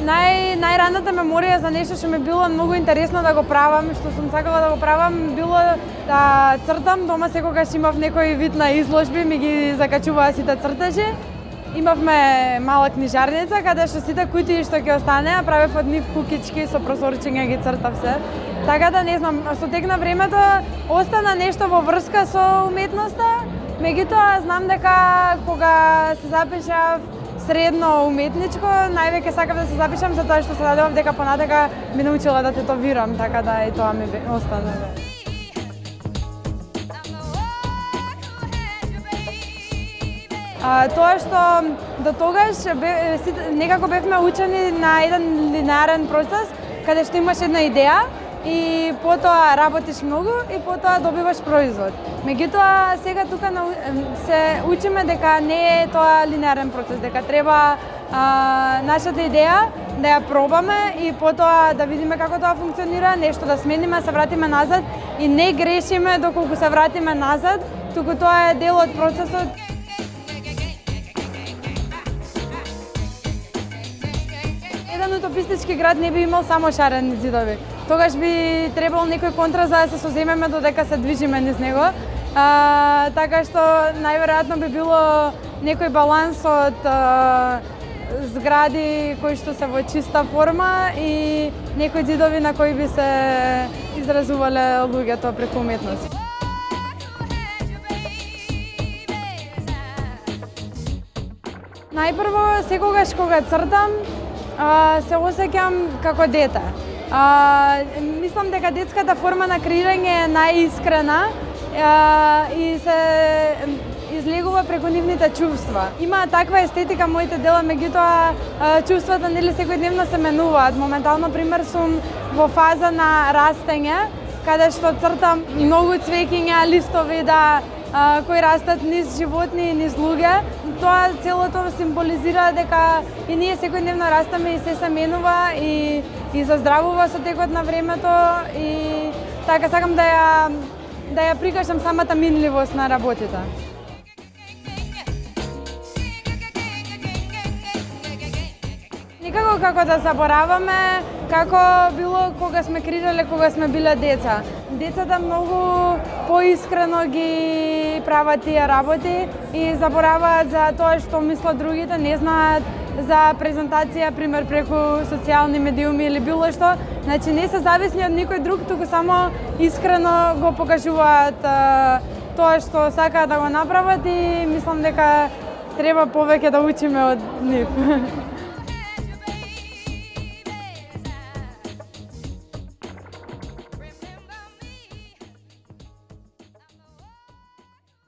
Најраната меморија за нешто што ми било многу интересно да го правам, што сум сакала да го правам, било да цртам. Дома секогаш имав некој вид на изложби, ми ги закачуваа сите цртежи. Имавме мала книжарница каде што сите кутии што ќе останеа правев од нив кукички со прозорчиња ги цртав се. Така да не знам, со тек на времето остана нешто во врска со уметноста. Меѓутоа знам дека кога се запишав средно уметничко, највеќе сакав да се запишам за тоа што се надевав дека понатака би научила да тетовирам, така да и тоа ми остана. Тоа што до тогаш некако бевме учени на еден линеарен процес, каде што имаш една идеја и потоа работиш многу и потоа добиваш производ. Меѓутоа сега тука се учиме дека не е тоа линеарен процес, дека треба нашата идеја да ја пробаме и потоа да видиме како тоа функционира, нешто да смениме, се вратиме назад и не грешиме доколку се вратиме назад, туку тоа е дел од процесот. Еден утопистички град не би имал само шарени ѕидови. Тогаш би требало некој контраст за да се соземеме додека се движиме низ него. Така што најверојатно би било некој баланс од згради кои што се во чиста форма и некои ѕидови на кои би се изразувале луѓето преку уметност. Најпрво, секогаш кога цртам, се осеќам како дете. Мислам дека детската форма на креирање е најискрена и се излегува преку нивните чувства. Има таква естетика моите дела, меѓутоа чувствата нели секојдневно се менуваат. Моментално, пример, сум во фаза на растење, каде што цртам многу цвеќиња, листови кои растат низ животни и низ луѓе. Тоа целото символизира дека и ние секојдневно растаме и се менува и заздравува со текот на времето и така сакам да ја прикажам самата минливост на работите. Никако како да забораваме како било кога сме креирале, кога сме биле деца. Децата многу поискрено ги прават тие работи и забораваат за тоа што мислат другите, не знаат за презентација, пример, преку социјални медиуми или било што. Значи не се зависни од никој друг, туку само искрено го покажуваат тоа што сакаат да го направат и мислам дека треба повеќе да учиме од нив.